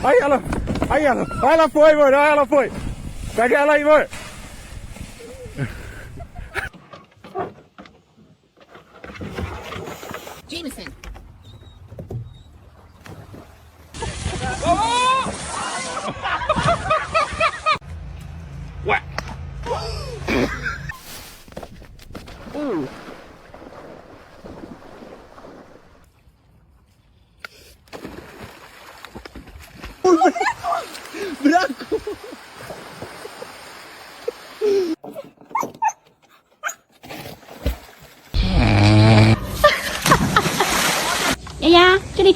Aí ela. Aí ela foi, amor. Aí ela foi. Pega ela aí, amor. Jameson. Ué. Branco! Yaya, sini.